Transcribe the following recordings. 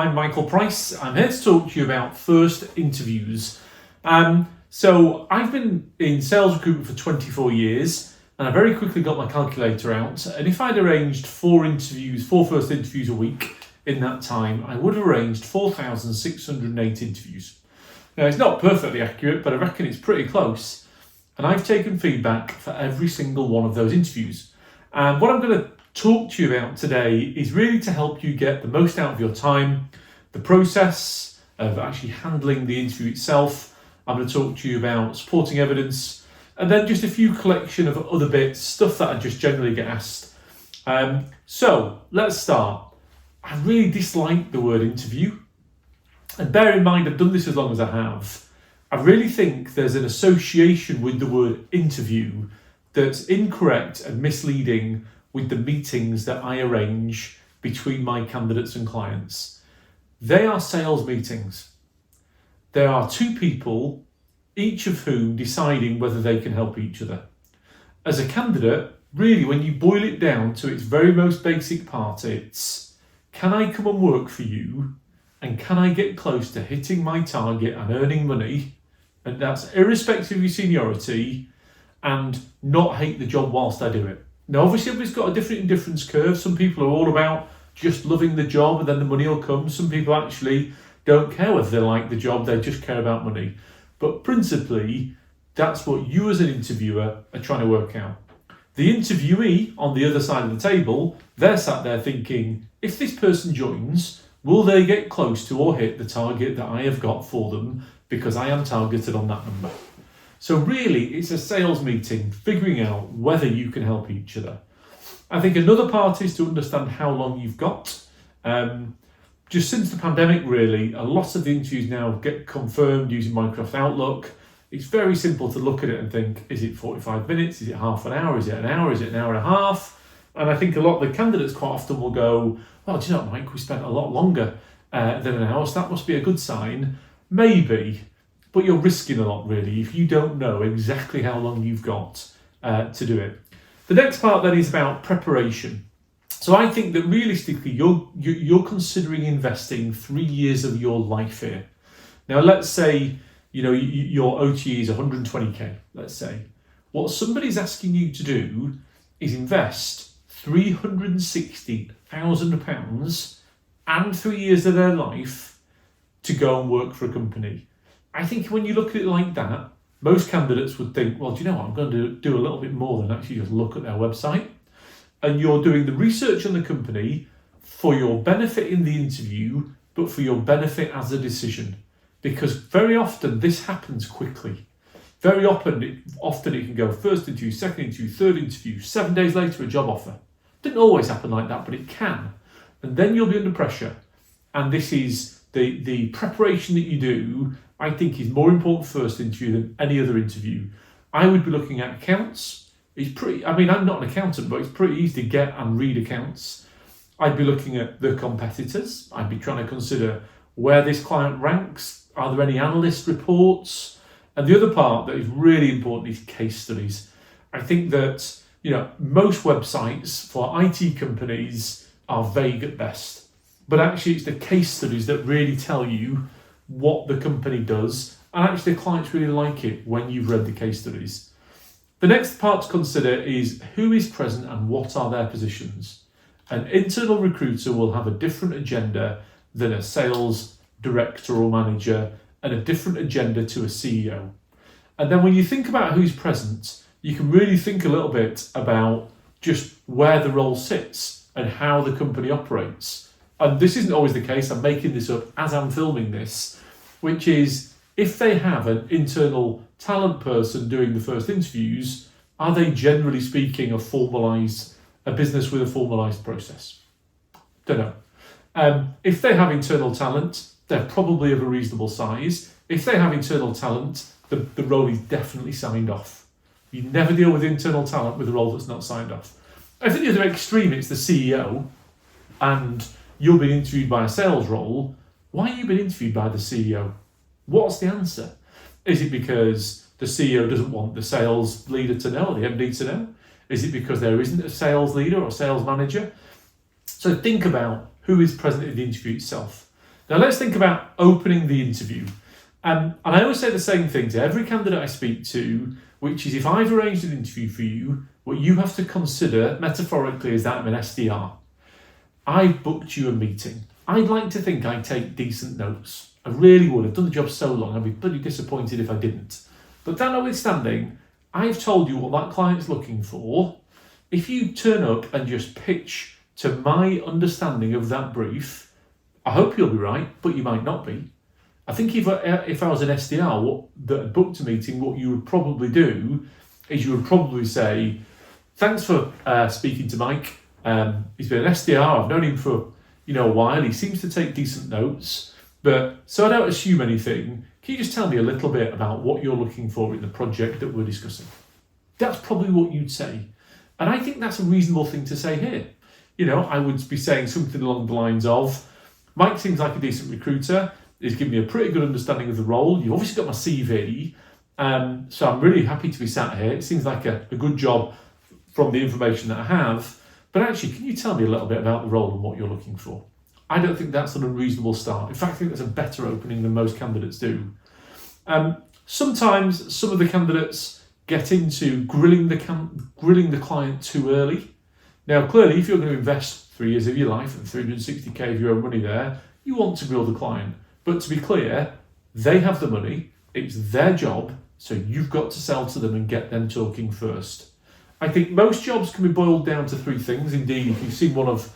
I'm Michael Price. I'm here to talk to you about first interviews. So I've been in sales recruitment for 24 years, and I very quickly got my calculator out. And if I'd arranged four first interviews a week in that time, I would have arranged 4,608 interviews. Now, it's not perfectly accurate, but I reckon it's pretty close. And I've taken feedback for every single one of those interviews. And what I'm going to talk to you about today is really to help you get the most out of your time, the process of actually handling the interview itself. I'm going to talk to you about supporting evidence, and then just a few collection of other bits, stuff that I just generally get asked. So let's start. I really dislike the word interview, and bear in mind I've done this as long as I have. I really think there's an association with the word interview that's incorrect and misleading with the meetings that I arrange between my candidates and clients. They are sales meetings. There are two people, each of whom deciding whether they can help each other. As a candidate, really, when you boil it down to its very most basic part, it's, can I come and work for you? And can I get close to hitting my target and earning money? And that's irrespective of your seniority, and not hate the job whilst I do it. Now, obviously, everybody's got a different indifference curve. Some people are all about just loving the job and then the money will come. Some people actually don't care whether they like the job, they just care about money. But principally, that's what you as an interviewer are trying to work out. The interviewee on the other side of the table, they're sat there thinking, if this person joins, will they get close to or hit the target that I have got for them because I am targeted on that number? So really, it's a sales meeting, figuring out whether you can help each other. I think another part is to understand how long you've got. Just since the pandemic, really, a lot of the interviews now get confirmed using Microsoft Outlook. It's very simple to look at it and think, is it 45 minutes? Is it half an hour? Is it an hour? Is it an hour and a half? And I think a lot of the candidates quite often will go, well, do you know what, Mike, we spent a lot longer than an hour, so that must be a good sign. Maybe, but you're risking a lot, really, if you don't know exactly how long you've got to do it. The next part then is about preparation. So I think that realistically, you're considering investing 3 years of your life here. Now, let's say, your OTE is 120k, let's say. What somebody's asking you to do is invest £360,000 and 3 years of their life to go and work for a company. I think when you look at it like that, most candidates would think, well, do you know what? I'm going to do a little bit more than actually just look at their website. And you're doing the research on the company for your benefit in the interview, but for your benefit as a decision. Because very often this happens quickly. Very often it can go first interview, second interview, third interview, 7 days later a job offer. Doesn't always happen like that, but it can. And then you'll be under pressure. And this is the preparation that you do, I think, is more important first interview than any other interview. I would be looking at accounts. I'm not an accountant, but it's pretty easy to get and read accounts. I'd be looking at the competitors. I'd be trying to consider where this client ranks. Are there any analyst reports? And the other part that is really important is case studies. I think that, most websites for IT companies are vague at best, but actually it's the case studies that really tell you what the company does. And actually the clients really like it when you've read the case studies. The next part to consider is who is present and what are their positions. An internal recruiter will have a different agenda than a sales director or manager, and a different agenda to a CEO. And then when you think about who's present, you can really think a little bit about just where the role sits and how the company operates. And this isn't always the case. I'm making this up as I'm filming this, which is, if they have an internal talent person doing the first interviews, are they generally speaking a business with a formalised process? Don't know. If they have internal talent, they're probably of a reasonable size. If they have internal talent, the role is definitely signed off. You never deal with internal talent with a role that's not signed off. I think the other extreme, it's the CEO, and you're being interviewed by a sales role. Why are you being interviewed by the CEO? What's the answer? Is it because the CEO doesn't want the sales leader to know, or the MD to know? Is it because there isn't a sales leader or sales manager? So think about who is present in the interview itself. Now let's think about opening the interview. And I always say the same thing to every candidate I speak to, which is if I've arranged an interview for you, what you have to consider metaphorically is that I'm an SDR. I've booked you a meeting. I'd like to think I take decent notes. I really would. I've done the job so long, I'd be bloody disappointed if I didn't. But that notwithstanding, I've told you what that client's looking for. If you turn up and just pitch to my understanding of that brief, I hope you'll be right, but you might not be. I think if I was an SDR that booked a meeting, what you would probably do is you would probably say, thanks for speaking to Mike. He's been an SDR. I've known him for a while. He seems to take decent notes, but so I don't assume anything. Can you just tell me a little bit about what you're looking for in the project that we're discussing? That's probably what you'd say. And I think that's a reasonable thing to say here. I would be saying something along the lines of, Mike seems like a decent recruiter. He's given me a pretty good understanding of the role. You've obviously got my CV. So I'm really happy to be sat here. It seems like a good job from the information that I have. But actually, can you tell me a little bit about the role and what you're looking for? I don't think that's an unreasonable start. In fact, I think that's a better opening than most candidates do. Sometimes some of the candidates get into grilling the client too early. Now, clearly, if you're going to invest 3 years of your life and 360k of your own money there, you want to grill the client. But to be clear, they have the money. It's their job. So you've got to sell to them and get them talking first. I think most jobs can be boiled down to 3 things. Indeed, if you've seen one of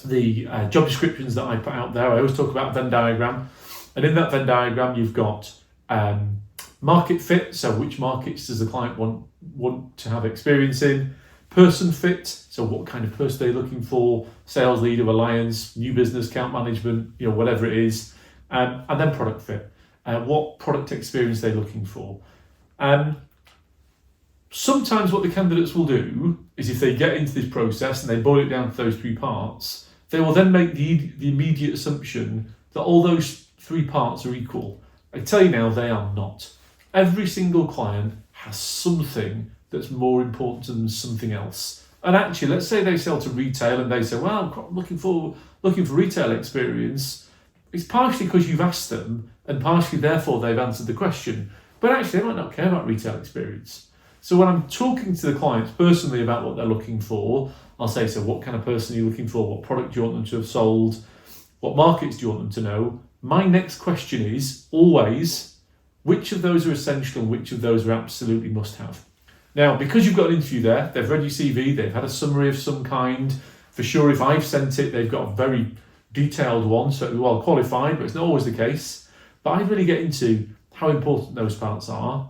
the job descriptions that I put out there, I always talk about a Venn diagram. And in that Venn diagram, you've got market fit. So which markets does the client want to have experience in? Person fit. So what kind of person they're looking for? Sales leader, alliance, new business, account management, whatever it is. And then product fit. What product experience they're looking for. Sometimes what the candidates will do is if they get into this process and they boil it down to those 3 parts, they will then make the immediate assumption that all those 3 parts are equal. I tell you now, they are not. Every single client has something that's more important than something else. And actually, let's say they sell to retail and they say, well, I'm looking for retail experience. It's partially because you've asked them and partially therefore they've answered the question. But actually, they might not care about retail experience. So when I'm talking to the clients personally about what they're looking for, I'll say, so what kind of person are you looking for? What product do you want them to have sold? What markets do you want them to know? My next question is always, which of those are essential and which of those are absolutely must have? Now, because you've got an interview there, they've read your CV, they've had a summary of some kind. For sure, if I've sent it, they've got a very detailed one, so well qualified, but it's not always the case. But I really get into how important those parts are.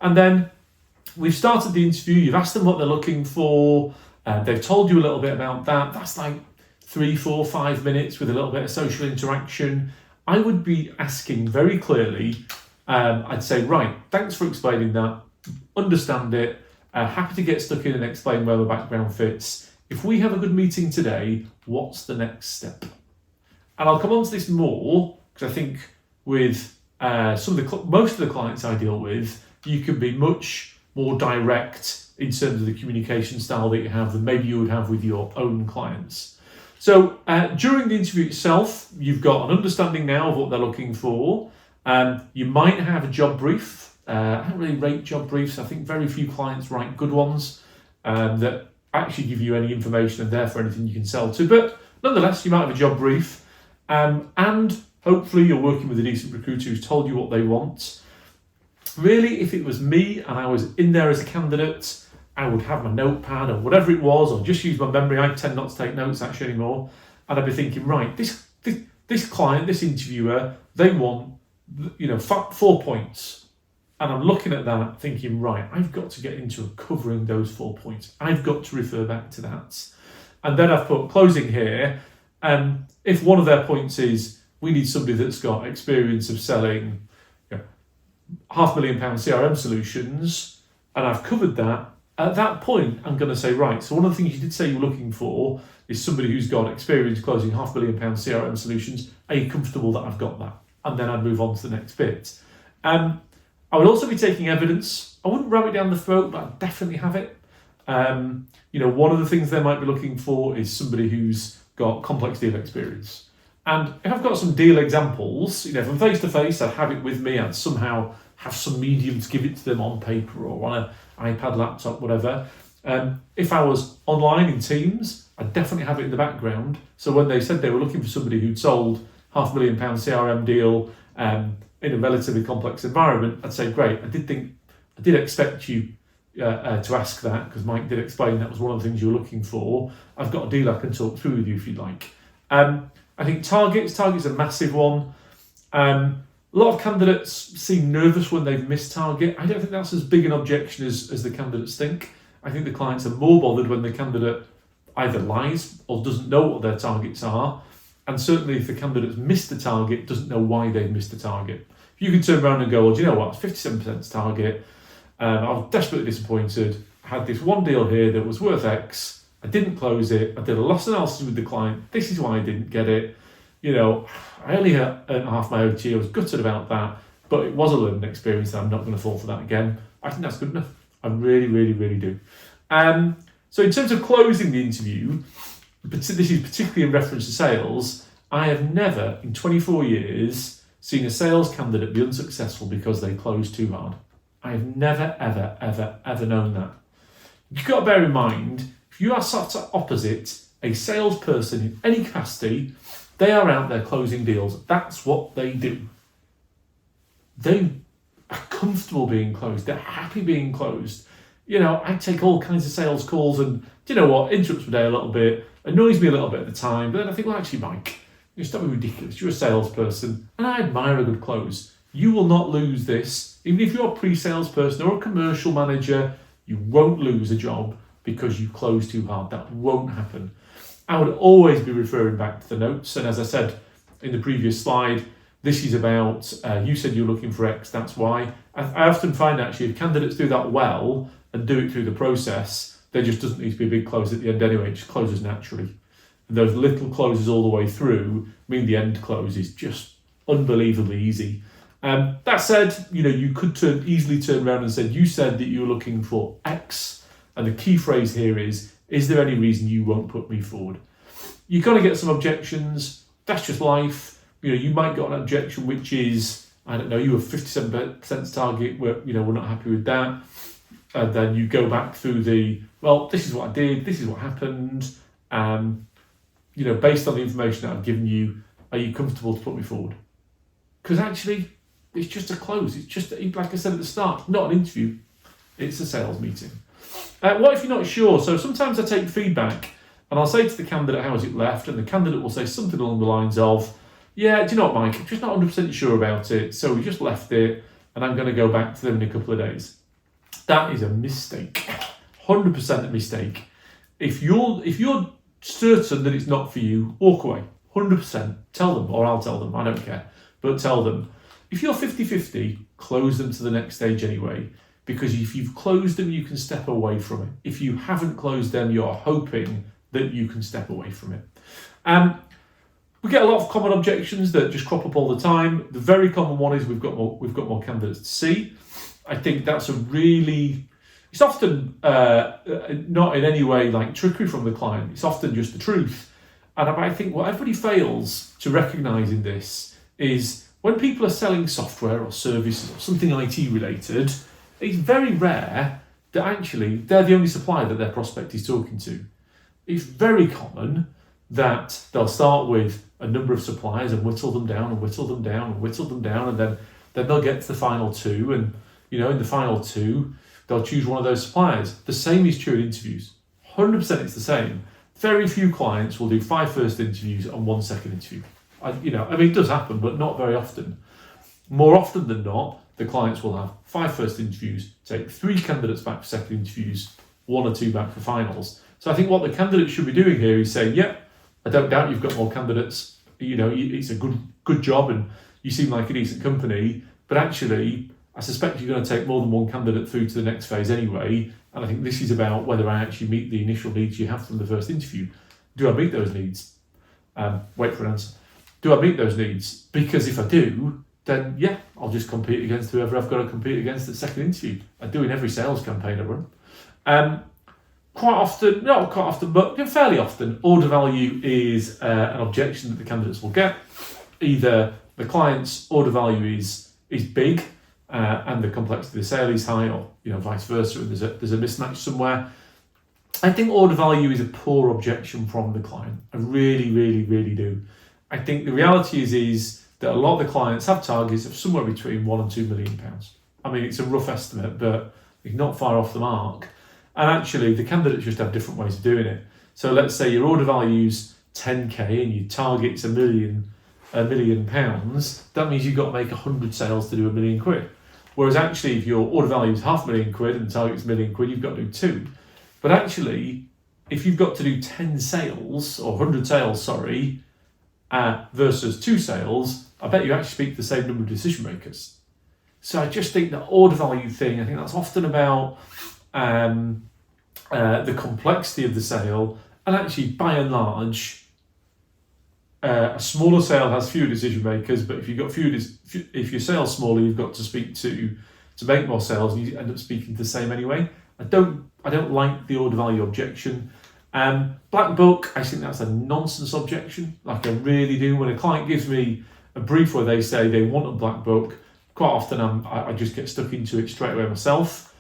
And then we've started the interview, you've asked them what they're looking for, they've told you a little bit about that. That's like 3, 4, 5 minutes with a little bit of social interaction. I would be asking very clearly, I'd say, right, thanks for explaining that, understand it, happy to get stuck in and explain where the background fits. If we have a good meeting today, what's the next step? And I'll come on to this more, because I think with most of the clients I deal with, you can be much more direct in terms of the communication style that you have than maybe you would have with your own clients. So during the interview itself, you've got an understanding now of what they're looking for. You might have a job brief. I don't really rate job briefs. I think very few clients write good ones that actually give you any information and therefore anything you can sell to. But nonetheless, you might have a job brief. And hopefully you're working with a decent recruiter who's told you what they want. Really, if it was me and I was in there as a candidate, I would have my notepad or whatever it was, or just use my memory. I tend not to take notes actually anymore. And I'd be thinking, right, this client, this interviewer, they want 4 points. And I'm looking at that thinking, right, I've got to get into covering those 4 points. I've got to refer back to that. And then I've put closing here. If one of their points is, we need somebody that's got experience of selling £500,000 CRM solutions, and I've covered that, at that point, I'm going to say, right, so one of the things you did say you're looking for is somebody who's got experience closing £500,000 CRM solutions. Are you comfortable that I've got that? And then I'd move on to the next bit. I would also be taking evidence. I wouldn't ram it down the throat, but I'd definitely have it. One of the things they might be looking for is somebody who's got complex deal experience. And if I've got some deal examples, from face to face, I'd have it with me. I'd somehow have some medium to give it to them on paper or on an iPad, laptop, whatever. If I was online in Teams, I'd definitely have it in the background. So when they said they were looking for somebody who'd sold £500,000 CRM deal in a relatively complex environment, I'd say, great. I did expect you to ask that, because Mike did explain that was one of the things you were looking for. I've got a deal I can talk through with you if you'd like. I think target's a massive one. A lot of candidates seem nervous when they've missed target. I don't think that's as big an objection as the candidates think. I think the clients are more bothered when the candidate either lies or doesn't know what their targets are. And certainly if the candidate's missed the target, doesn't know why they've missed the target. If you can turn around and go, well, do you know what, it's 57% target. I was desperately disappointed. I had this one deal here that was worth X. I didn't close it. I did a loss analysis with the client. This is why I didn't get it. I only earned half my OT. I was gutted about that, but it was a learning experience, and I'm not going to fall for that again. I think that's good enough. I really, really, really do. So in terms of closing the interview, this is particularly in reference to sales, I have never in 24 years seen a sales candidate be unsuccessful because they closed too hard. I have never, ever, ever, ever known that. You've got to bear in mind, if you are sat opposite a salesperson in any capacity, they are out there closing deals. That's what they do. They are comfortable being closed. They're happy being closed. I take all kinds of sales calls, and do you know what? Interrupts my day a little bit, annoys me a little bit at the time, but then I think, well, actually, Mike, you're stop being ridiculous. You're a salesperson, and I admire a good close. You will not lose this. Even if you're a pre-sales person or a commercial manager, you won't lose a job because you close too hard. That won't happen. I would always be referring back to the notes. And as I said in the previous slide, this is about, you said you're looking for X, that's why. I often find actually if candidates do that well and do it through the process, there just doesn't need to be a big close at the end anyway. It just closes naturally. And those little closes all the way through mean the end close is just unbelievably easy. That said, you could easily turn around and say, you said that you were looking for X. And the key phrase here is there any reason you won't put me forward? You're going to get some objections. That's just life. You might get an objection which is, I don't know, you have 57% target, we're not happy with that. And then you go back through this is what I did, this is what happened. Based on the information that I've given you, are you comfortable to put me forward? Because actually, it's just a close. It's just, like I said at the start, not an interview. It's a sales meeting. What if you're not sure? So sometimes I take feedback and I'll say to the candidate, how has it left? And the candidate will say something along the lines of, yeah, do you know what, Mike? I'm just not 100% sure about it. So we just left it and I'm going to go back to them in a couple of days. That is a mistake. 100% a mistake. If you're certain that it's not for you, walk away. 100%. Tell them, or I'll tell them. I don't care. But tell them. If you're 50-50, close them to the next stage anyway. Because if you've closed them, you can step away from it. If you haven't closed them, you're hoping that you can step away from it. We get a lot of common objections that just crop up all the time. The very common one is we've got more candidates to see. I think that's it's often not in any way like trickery from the client. It's often just the truth. And I think what everybody fails to recognise in this is when people are selling software or services or something IT related, it's very rare that actually they're the only supplier that their prospect is talking to. It's very common that they'll start with a number of suppliers and whittle them down and whittle them down and whittle them down, and then they'll get to the final two, and in the final two they'll choose one of those suppliers. The same is true in interviews. 100% it's the same. Very few clients will do 5 first interviews and 1 second interview. It does happen, but not very often. More often than not, the clients will have 5 first interviews, take 3 candidates back for second interviews, 1 or 2 back for finals. So I think what the candidate should be doing here is saying, I don't doubt you've got more candidates. It's a good job and you seem like a decent company, but actually, I suspect you're going to take more than 1 candidate through to the next phase anyway. And I think this is about whether I actually meet the initial needs you have from the first interview. Do I meet those needs? Wait for an answer. Do I meet those needs? Because if I do, then I'll just compete against whoever I've got to compete against at the second interview. I do in every sales campaign I run. quite often, not quite often, but fairly often, order value is an objection that the candidates will get. Either the client's order value is big and the complexity of the sale is high, or vice versa, and there's a mismatch somewhere. I think order value is a poor objection from the client. I really, really, really do. I think the reality is that a lot of the clients have targets of somewhere between £1 and £2 million. I mean, it's a rough estimate, but it's not far off the mark. And actually, the candidates just have different ways of doing it. So let's say your order value's 10k and your target's £1 million. That means you've got to make 100 sales to do £1 million. Whereas actually, if your order value is £500,000 and the target's £1 million, you've got to do 2. But actually, if you've got to do 10 sales or 100 sales, versus 2 sales, I bet you actually speak to the same number of decision makers. So I just think that order value thing, I think that's often about the complexity of the sale, and actually by and large, a smaller sale has fewer decision makers. But if you've got if your sale's smaller, you've got to speak to make more sales, and you end up speaking to the same anyway. I don't like the order value objection. Black book, I think that's a nonsense objection. Like I really do. When a client gives me a brief where they say they want a black book, quite often I just get stuck into it straight away myself.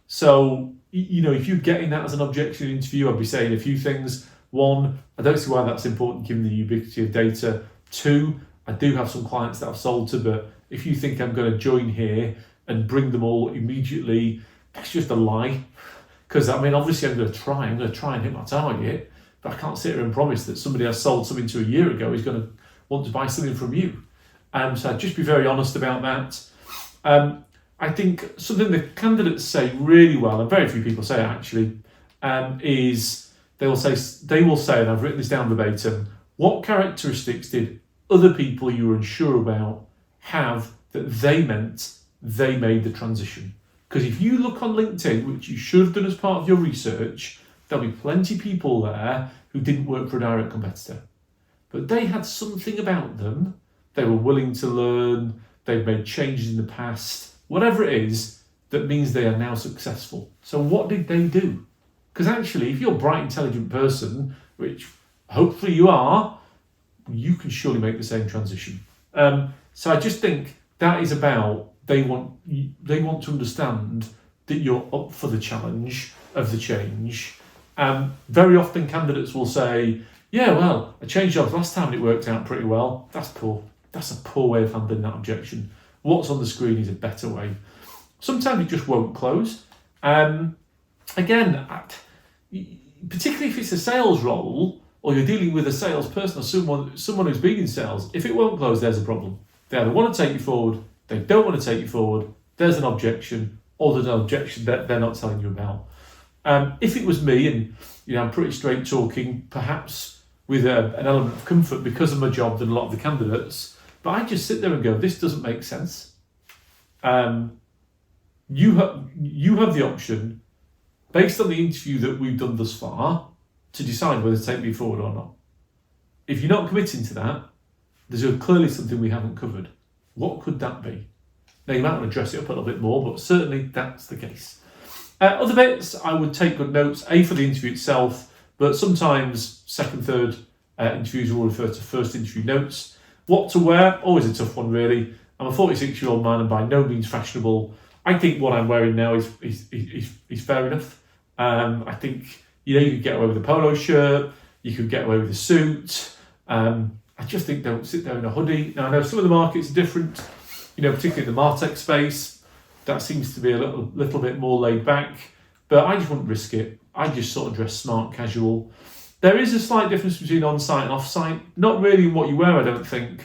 So if you're getting that as an objection interview, I'd be saying a few things. 1, I don't see why that's important given the ubiquity of data. 2, I do have some clients that I've sold to, but if you think I'm going to join here and bring them all immediately, that's just a lie. Because obviously I'm going to try and hit my target, but I can't sit here and promise that somebody I sold something to a year ago is going to want to buy something from you. So I'd just be very honest about that. I think something the candidates say really well, and very few people say it actually, is they will say, and I've written this down verbatim, what characteristics did other people you were unsure about have that they meant they made the transition? Because if you look on LinkedIn, which you should have done as part of your research, there'll be plenty of people there who didn't work for a direct competitor. But they had something about them. They were willing to learn. They've made changes in the past. Whatever it is, that means they are now successful. So what did they do? Because actually, if you're a bright, intelligent person, which hopefully you are, you can surely make the same transition. So I just think that is about they want to understand that you're up for the challenge of the change. Very often candidates will say, yeah, well, I changed jobs last time and it worked out pretty well. That's poor. That's a poor way of handling that objection. What's on the screen is a better way. Sometimes it just won't close. Again, particularly if it's a sales role or you're dealing with a salesperson or someone who's been in sales, if it won't close, there's a problem. They either want to take you forward, they don't want to take you forward, there's an objection, or there's an objection that they're not telling you about. If it was me, and I'm pretty straight talking, perhaps with an element of comfort because of my job than a lot of the candidates, but I just sit there and go, this doesn't make sense. You have the option, based on the interview that we've done thus far, to decide whether to take me forward or not. If you're not committing to that, there's clearly something we haven't covered. What could that be? Now, you might want to dress it up a little bit more, but certainly that's the case. Other bits, I would take good notes, for the interview itself, but sometimes second, third interviews will refer to first interview notes. What to wear, always a tough one really. I'm a 46-year-old man and by no means fashionable. I think what I'm wearing now is fair enough. I think, you could get away with a polo shirt, you could get away with a suit. I just think don't sit there in a hoodie. Now I know some of the markets are different, particularly in the Martech space. That seems to be a little bit more laid back, but I just wouldn't risk it. I just sort of dress smart, casual. There is a slight difference between on-site and off-site. Not really in what you wear, I don't think,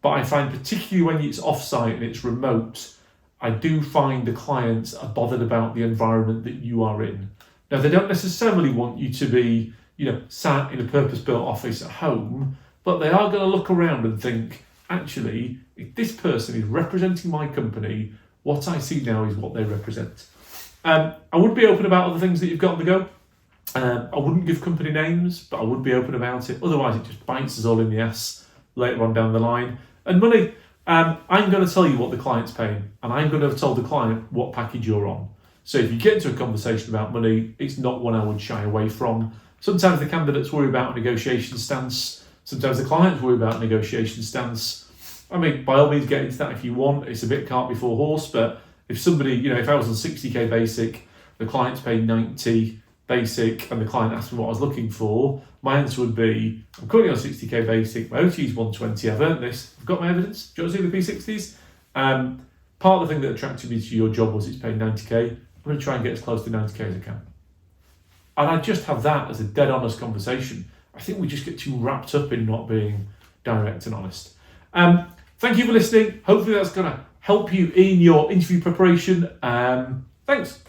but I find particularly when it's off-site and it's remote, I do find the clients are bothered about the environment that you are in. Now, they don't necessarily want you to be, sat in a purpose-built office at home, but they are going to look around and think, actually, if this person is representing my company, what I see now is what they represent. I would be open about other things that you've got on the go. I wouldn't give company names, but I would be open about it. Otherwise, it just bites us all in the ass later on down the line. And money, I'm going to tell you what the client's paying, and I'm going to have told the client what package you're on. So if you get into a conversation about money, it's not one I would shy away from. Sometimes the candidates worry about a negotiation stance. Sometimes the clients worry about a negotiation stance. I mean, by all means, get into that if you want. It's a bit cart before horse, but if somebody, if I was on 60k basic, the client's paying 90 basic, and the client asked me what I was looking for, my answer would be, I'm currently on 60k basic, my OT is 120, I've earned this, I've got my evidence, do you want to see the P60s? Part of the thing that attracted me to your job was it's paying 90k, I'm going to try and get as close to 90k as I can. And I just have that as a dead honest conversation. I think we just get too wrapped up in not being direct and honest. Thank you for listening. Hopefully that's going to help you in your interview preparation. Thanks.